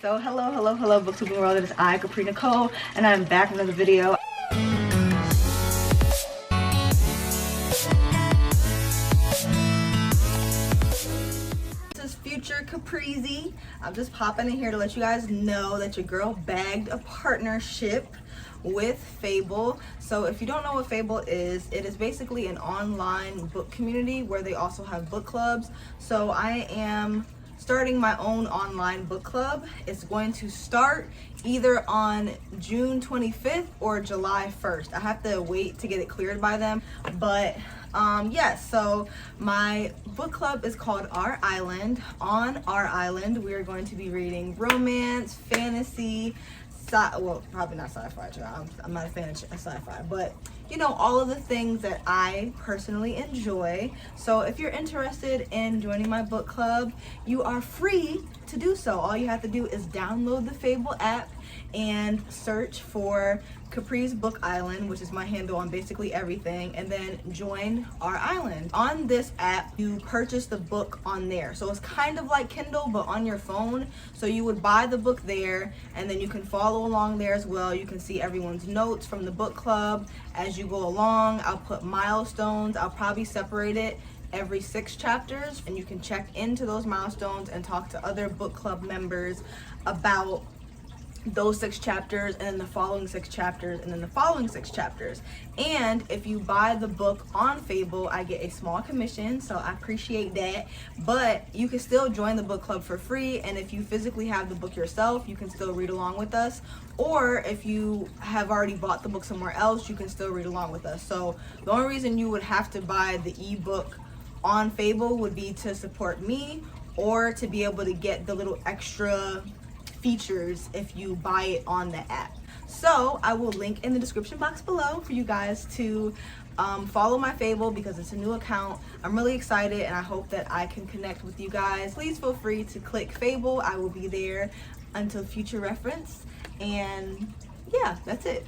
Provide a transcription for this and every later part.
So hello booktubing world, it is I, Capri Nicole, and I'm back with another video. This is future Capri'sy. I'm just popping in here to let you guys know that your girl bagged a partnership with Fable. So if you don't know what Fable is, it is basically an online book community where they also have book clubs. So I am starting my own online book club. It's going to start either on June 25th or July 1st. I have to wait to get it cleared by them, but yes, so my book club is called Our Island. On Our Island, we are going to be reading romance, fantasy, well, probably not sci-fi. I'm not a fan of sci-fi, but you know, all of the things that I personally enjoy. So if you're interested in joining my book club, you are free to do so. All you have to do is download the Fable app and search for Capri'sBookIsland, which is my handle on basically everything, and then join Our Island. On this app, you purchase the book on there. So it's kind of like Kindle, but on your phone. So you would buy the book there, and then you can follow along there as well. You can see everyone's notes from the book club as you go along. I'll put milestones. I'll probably separate it every 6 chapters, and you can check into those milestones and talk to other book club members about those 6 chapters, and then the following 6 chapters, and then the following 6 chapters. And if you buy the book on Fable, I get a small commission, so I appreciate that. But you can still join the book club for free, and if you physically have the book yourself, you can still read along with us. Or if you have already bought the book somewhere else, you can still read along with us. So the only reason you would have to buy the ebook on Fable would be to support me, or to be able to get the little extra features if you buy it on the app. So I will link in the description box below for you guys to follow my Fable, because it's a new account. I'm really excited, and I hope that I can connect with you guys. Please feel free to click Fable. I will be there until future reference. And yeah, that's it.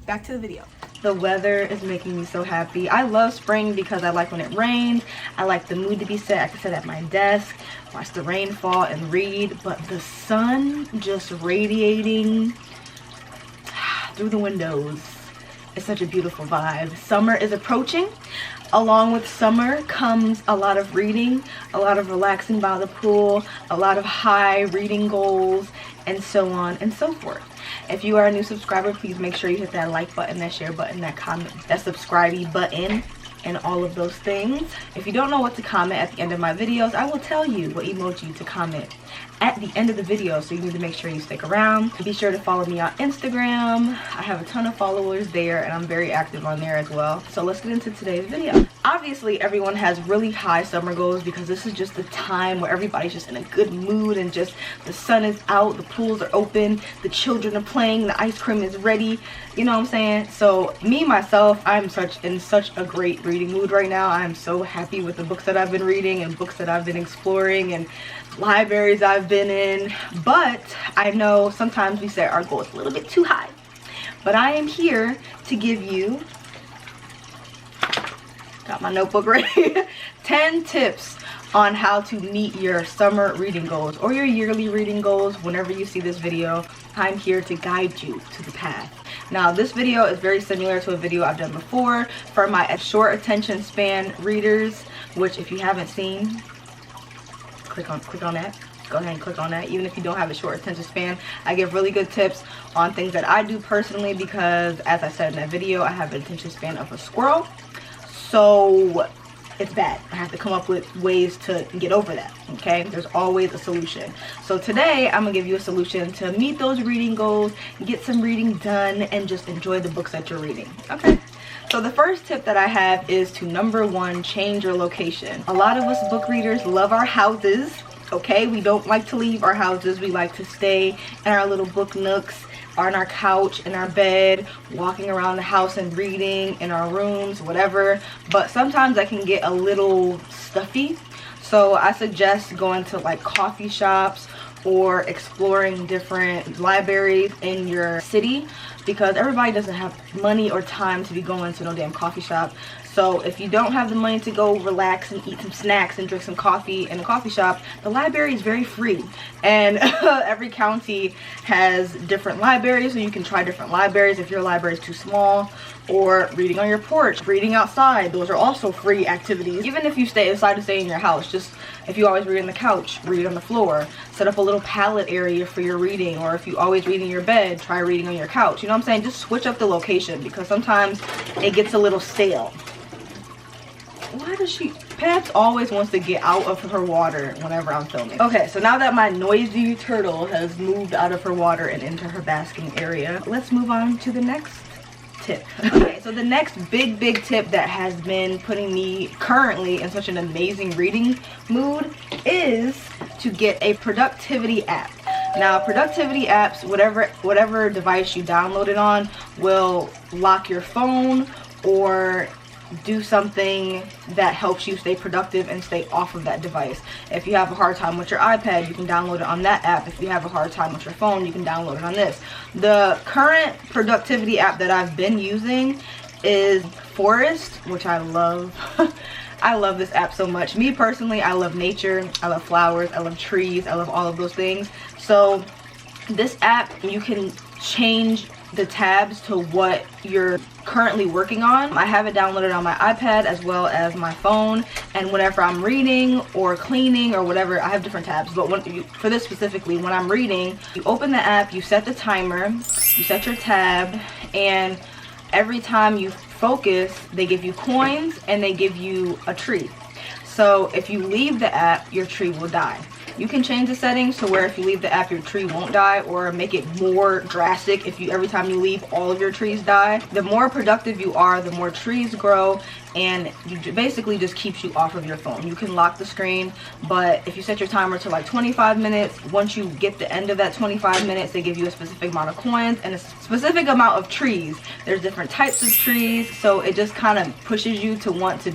Back to the video. The weather is making me so happy. I love spring because I like when it rains. I like the mood to be set. I can sit at my desk, watch the rain fall, and read. But the sun just radiating through the windows is such a beautiful vibe. Summer is approaching. Along with summer comes a lot of reading, a lot of relaxing by the pool, a lot of high reading goals, and so on and so forth. If you are a new subscriber, please make sure you hit that like button, that share button, that comment, that subscribe button, and all of those things. If you don't know what to comment at the end of my videos, I will tell you what emoji to comment at the end of the video, so you need to make sure you stick around. Be sure to follow me on Instagram. I have a ton of followers there, and I'm very active on there as well. So let's get into today's video. Obviously, everyone has really high summer goals because this is just the time where everybody's just in a good mood, and just the sun is out, the pools are open, the children are playing, the ice cream is ready. You know what I'm saying? So me, myself, I'm in such a great reading mood right now. I'm so happy with the books that I've been reading and books that I've been exploring and libraries I've been in. But I know sometimes we set our goals a little bit too high. But I am here to give you, got my notebook ready, 10 tips on how to meet your summer reading goals or your yearly reading goals. Whenever you see this video, I'm here to guide you to the path. Now, this video is very similar to a video I've done before for my short attention span readers, which if you haven't seen, click on that. Go ahead and click on that. Even if you don't have a short attention span, I give really good tips on things that I do personally, because as I said in that video, I have an attention span of a squirrel. So it's bad. I have to come up with ways to get over that, okay? There's always a solution. So today, I'm gonna give you a solution to meet those reading goals, get some reading done, and just enjoy the books that you're reading, okay? So the first tip that I have is to, number 1, change your location. A lot of us book readers love our houses, okay? We don't like to leave our houses. We like to stay in our little book nooks, on our couch, in our bed, walking around the house and reading, in our rooms, whatever. But sometimes that can get a little stuffy. So I suggest going to like coffee shops or exploring different libraries in your city, because everybody doesn't have money or time to be going to no damn coffee shop. So if you don't have the money to go relax and eat some snacks and drink some coffee in a coffee shop, the library is very free. And every county has different libraries, so you can try different libraries if your library is too small. Or reading on your porch, reading outside, those are also free activities. Even if you decide to stay in your house, just if you always read on the couch, read on the floor. Set up a little palette area for your reading, or if you always read in your bed, try reading on your couch. You know what I'm saying? Just switch up the location, because sometimes it gets a little stale. Why does she... Paps always wants to get out of her water whenever I'm filming. Okay, so now that my noisy turtle has moved out of her water and into her basking area, let's move on to the next tip. Okay, so the next big tip that has been putting me currently in such an amazing reading mood is to get a productivity app. Now, productivity apps, whatever device you download it on, will lock your phone or do something that helps you stay productive and stay off of that device. If you have a hard time with your iPad, you can download it on that app. If you have a hard time with your phone, you can download it on this. The current productivity app that I've been using is Forest, which I love. I love this app so much. Me personally, I love nature, I love flowers, I love trees, I love all of those things. So this app, you can change the tabs to what you're currently working on. I have it downloaded on my iPad as well as my phone, and whenever I'm reading or cleaning or whatever, I have different tabs, but for this specifically, when I'm reading, you open the app, you set the timer, you set your tab, and every time you focus, they give you coins and they give you a tree. So if you leave the app, your tree will die. You can change the settings to where if you leave the app, your tree won't die, or make it more drastic if every time you leave, all of your trees die. The more productive you are, the more trees grow, and you basically just keeps you off of your phone. You can lock the screen, but if you set your timer to like 25 minutes, once you get the end of that 25 minutes, they give you a specific amount of coins and a specific amount of trees. There's different types of trees, so it just kind of pushes you to want to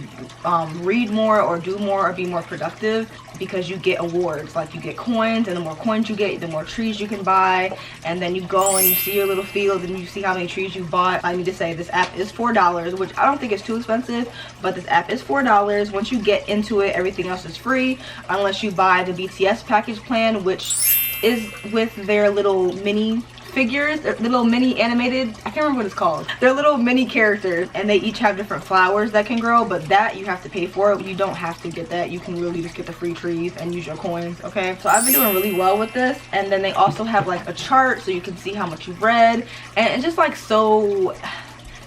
read more or do more or be more productive, because you get awards. Like, you get coins, and the more coins you get, the more trees you can buy. And then you go and you see your little field and you see how many trees you bought. I need to say this app is $4, which I don't think is too expensive, but this app is $4. Once you get into it, everything else is free unless you buy the BTS package plan, which is with their little mini figures, little mini animated, I can't remember what it's called. They're little mini characters, and they each have different flowers that can grow, but that you have to pay for. You don't have to get that. You can really just get the free trees and use your coins, okay? So I've been doing really well with this. And then they also have like a chart so you can see how much you've read, and it's just like so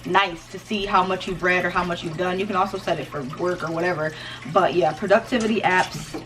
nice to see how much you've read or how much you've done. You can also set it for work or whatever, but yeah, productivity apps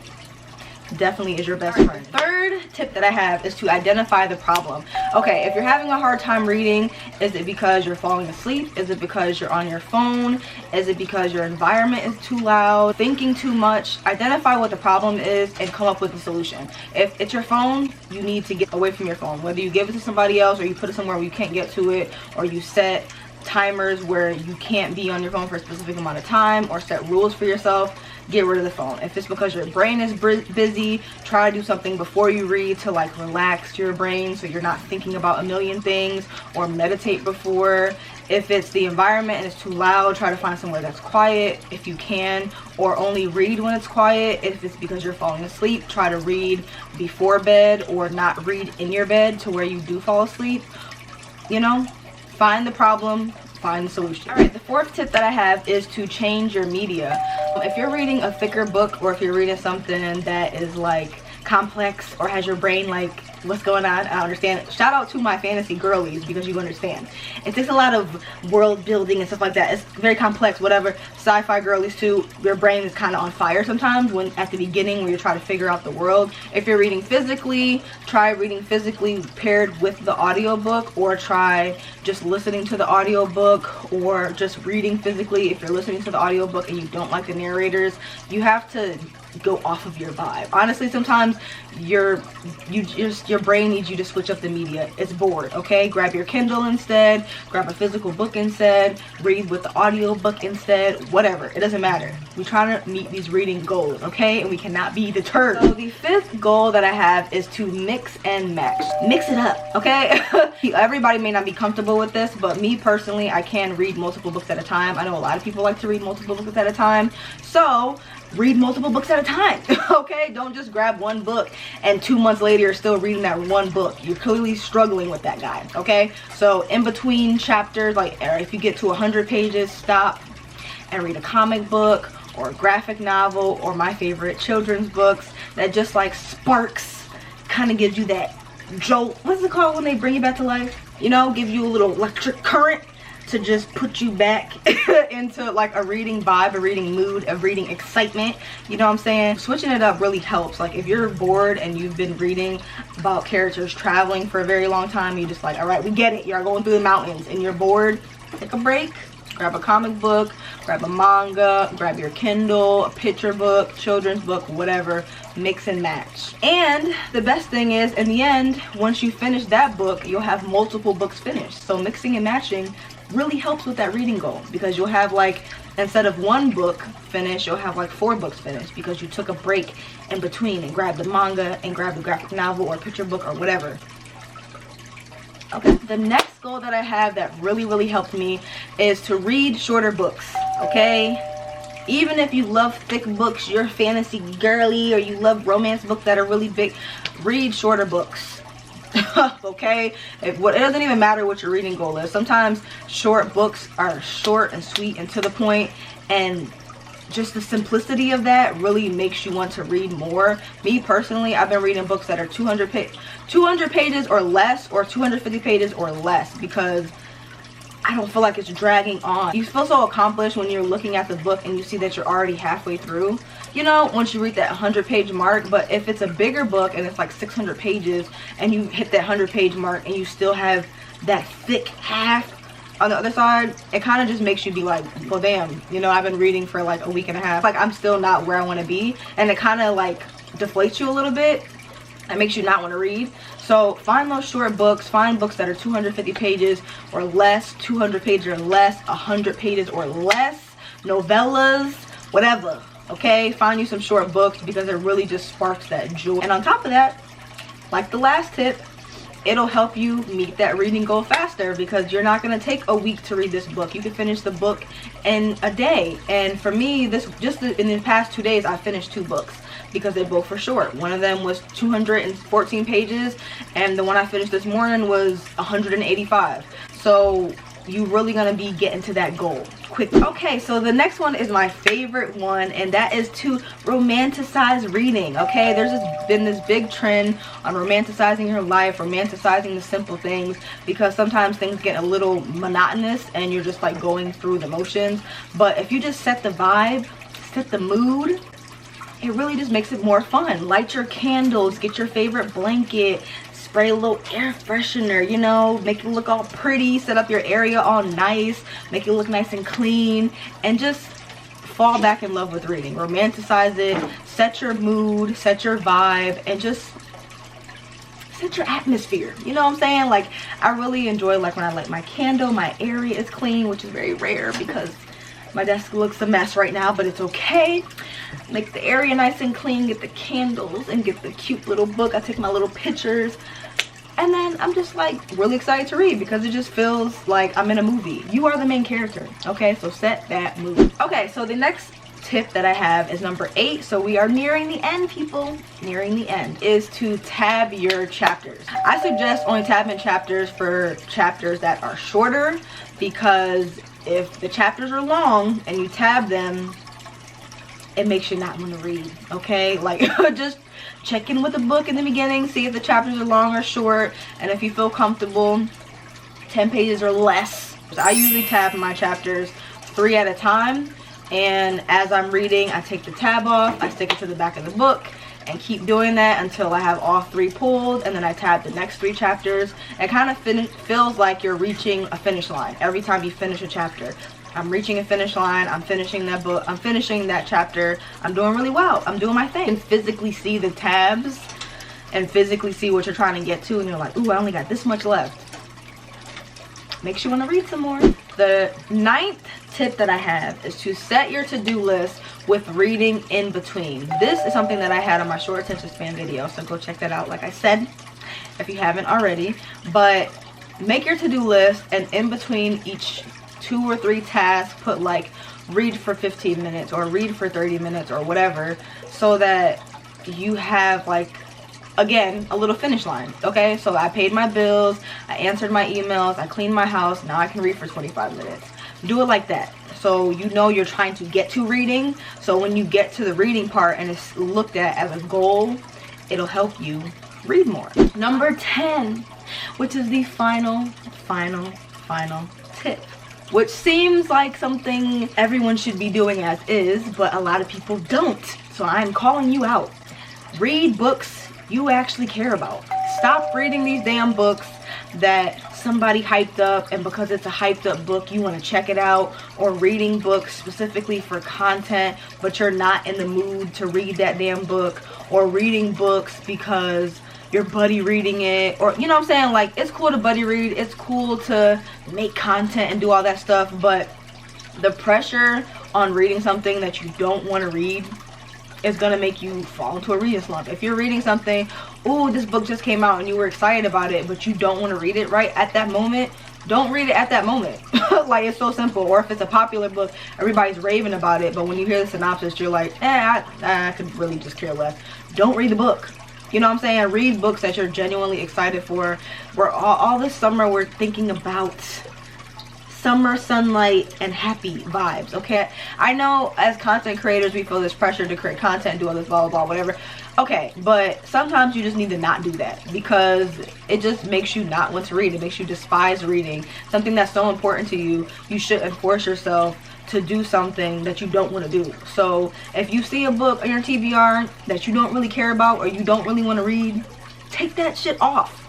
definitely is your best friend. Third tip that I have is to identify the problem. Okay, if you're having a hard time reading, is it because you're falling asleep? Is it because you're on your phone? Is it because your environment is too loud? Thinking too much? Identify what the problem is and come up with a solution. If it's your phone, you need to get away from your phone. Whether you give it to somebody else, or you put it somewhere where you can't get to it, or you set timers where you can't be on your phone for a specific amount of time, or set rules for yourself, get rid of the phone. If it's because your brain is busy, try to do something before you read to like relax your brain so you're not thinking about a million things, or meditate before. If it's the environment and it's too loud, try to find somewhere that's quiet if you can, or only read when it's quiet. If it's because you're falling asleep, try to read before bed, or not read in your bed to where you do fall asleep. You know, find the problem, find the solution. All right, the fourth tip that I have is to change your media. If you're reading a thicker book, or if you're reading something that is like complex or has your brain like, what's going on? I understand. Shout out to my fantasy girlies, because you understand. It takes a lot of world building and stuff like that. It's very complex, whatever. Sci-fi girlies too, your brain is kind of on fire sometimes when at the beginning when you're trying to figure out the world. If you're reading physically, try reading physically paired with the audiobook, or try just listening to the audiobook, or just reading physically. If you're listening to the audiobook and you don't like the narrators, you have to go off of your vibe. Honestly, sometimes your brain needs you to switch up the media. It's bored, okay? Grab your Kindle instead, grab a physical book instead, read with the audio book instead, whatever. It doesn't matter. We're trying to meet these reading goals, okay? And we cannot be deterred. So the fifth goal that I have is to mix and match. Mix it up, okay? Everybody may not be comfortable with this, but me personally, I can read multiple books at a time. I know a lot of people like to read multiple books at a time. So read multiple books at a time, okay? Don't just grab one book and 2 months later you're still reading that one book. You're clearly struggling with that, guy, okay? So in between chapters, like if you get to 100 pages, stop and read a comic book or a graphic novel, or my favorite, children's books that just like sparks, kind of gives you that jolt. What's it called when they bring you back to life? You know, give you a little electric current to just put you back into like a reading vibe, a reading mood, a reading excitement. You know what I'm saying? Switching it up really helps. Like if you're bored and you've been reading about characters traveling for a very long time, you just like, all right, we get it. You're going through the mountains and you're bored. Take a break. Grab a comic book, grab a manga, grab your Kindle, a picture book, children's book, whatever. Mix and match. And the best thing is, in the end, once you finish that book, you'll have multiple books finished. So mixing and matching really helps with that reading goal, because you'll have like, instead of one book finished, you'll have like 4 books finished because you took a break in between and grabbed the manga and grabbed the graphic novel or picture book or whatever. Okay, the next goal that I have that really helped me is to read shorter books, okay? Even if you love thick books, you're a fantasy girly, or you love romance books that are really big, read shorter books. Okay, it doesn't even matter what your reading goal is. Sometimes short books are short and sweet and to the point, and just the simplicity of that really makes you want to read more. Me personally, I've been reading books that are 200 pages or less, or 250 pages or less, because I don't feel like it's dragging on. You feel so accomplished when you're looking at the book and you see that you're already halfway through, you know, once you reach that 100-page mark. But if it's a bigger book and it's like 600 pages and you hit that 100-page mark and you still have that thick half on the other side, it kind of just makes you be like, well, damn, you know, I've been reading for like a week and a half, like I'm still not where I want to be, and it kind of like deflates you a little bit. It makes you not want to read. So find those short books, find books that are 250 pages or less, 200 pages or less, 100 pages or less, novellas, whatever, okay? Find you some short books, because it really just sparks that joy. And on top of that, like the last tip, it'll help you meet that reading goal faster, because you're not going to take a week to read this book. You can finish the book in a day. And for me, in the past 2 days, I finished 2 books because they both were short. One of them was 214 pages, and the one I finished this morning was 185. So you're really gonna be getting to that goal quick. Okay, so the next one is my favorite one, and that is to romanticize reading. Okay, there's been this big trend on romanticizing your life, romanticizing the simple things, because sometimes things get a little monotonous and you're just like going through the motions. But if you just set the vibe, set the mood, it really just makes it more fun. Light your candles, get your favorite blanket, spray a little air freshener, you know, make it look all pretty, set up your area all nice, make it look nice and clean, and just fall back in love with reading. Romanticize it, set your mood, set your vibe, and just set your atmosphere. You know what I'm saying? Like, I really enjoy, like, when I light my candle, my area is clean, which is very rare because my desk looks a mess right now, but it's okay. Make the area nice and clean, get the candles, and get the cute little book. I take my little pictures, and then I'm just like really excited to read, because it just feels like I'm in a movie. You are the main character, okay? So set that mood. Okay, so the next tip that I have is number 8. So we are nearing the end, people. Nearing the end. Is to tab your chapters. I suggest only tabbing chapters for chapters that are shorter, because if the chapters are long and you tab them, it makes you not want to read, okay? Like, just check in with the book in the beginning, see if the chapters are long or short, and if you feel comfortable, 10 pages or less. I usually tab my chapters 3 at a time, and as I'm reading, I take the tab off, I stick it to the back of the book, and keep doing that until I have all 3 pulled, and then I tab the next 3 chapters. It kind of feels like you're reaching a finish line every time you finish a chapter. I'm reaching a finish line. I'm finishing that book. I'm finishing that chapter. I'm doing really well. I'm doing my thing. You can physically see the tabs and physically see what you're trying to get to, and you're like, ooh, I only got this much left. Makes you want to read some more. The 9th tip that I have is to set your to-do list with reading in between. This is something that I had on my short attention span video, so go check that out, like I said, if you haven't already. But make your to-do list, and in between each 2 or 3 tasks, put like read for 15 minutes or read for 30 minutes or whatever, so that you have, like, again, a little finish line. Okay, so I paid my bills, I answered my emails, I cleaned my house, now I can read for 25 minutes. Do it like that, so you know you're trying to get to reading. So when you get to the reading part and it's looked at as a goal, it'll help you read more. Number 10, which is the final tip, which seems like something everyone should be doing as is, but a lot of people don't. So I'm calling you out. Read books you actually care about. Stop reading these damn books that somebody hyped up, and because it's a hyped up book you want to check it out, or reading books specifically for content but you're not in the mood to read that damn book, or reading books because your buddy reading it, or you know what I'm saying. Like, it's cool to buddy read, it's cool to make content and do all that stuff, but the pressure on reading something that you don't want to read is gonna make you fall into a reading slump. If you're reading something, oh, this book just came out and you were excited about it, but you don't want to read it right at that moment, don't read it at that moment. Like, it's so simple. Or if it's a popular book, everybody's raving about it, but when you hear the synopsis, you're like, I could really just care less. Don't read the book. You know what I'm saying? Read books that you're genuinely excited for. We're all this summer, we're thinking about summer sunlight and happy vibes. Okay, I know as content creators we feel this pressure to create content, do all this blah blah blah whatever. Okay, but sometimes you just need to not do that, because it just makes you not want to read. It makes you despise reading. Something that's so important to you, you shouldn't force yourself to do something that you don't want to do. So if you see a book on your TBR that you don't really care about or you don't really want to read, take that shit off.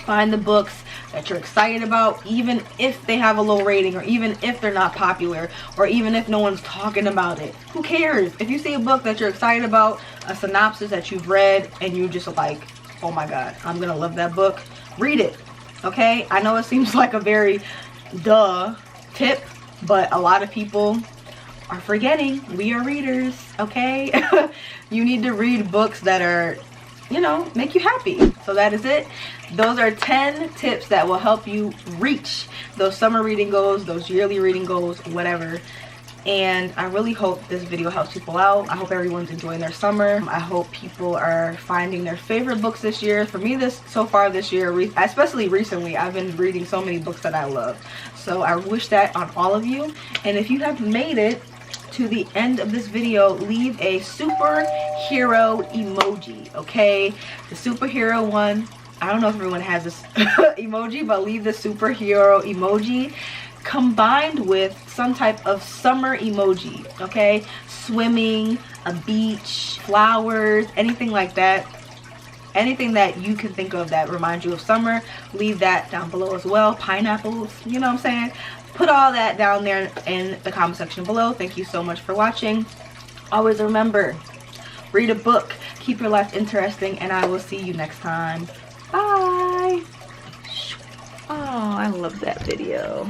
Find the books that you're excited about, even if they have a low rating, or even if they're not popular, or even if no one's talking about it. Who cares? If you see a book that you're excited about, a synopsis that you've read, and you just like, oh my god, I'm gonna love that book, read it. Okay, I know it seems like a very duh tip, but a lot of people are forgetting we are readers. Okay. You need to read books that are, you know, make you happy. So that is it. Those are 10 tips that will help you reach those summer reading goals, those yearly reading goals, whatever. And I really hope this video helps people out. I hope everyone's enjoying their summer. I hope people are finding their favorite books this year. For me, so far this year, especially recently, I've been reading so many books that I love. So I wish that on all of you. And if you have made it to the end of this video, leave a superhero emoji. Okay, the superhero one, I don't know if everyone has this emoji, but leave the superhero emoji combined with some type of summer emoji. Okay, swimming, a beach, flowers, anything like that. Anything that you can think of that reminds you of summer, leave that down below as well. Pineapples, you know what I'm saying? Put all that down there in the comment section below. Thank you so much for watching. Always remember, read a book, keep your life interesting, and I will see you next time. Bye. Oh, I love that video.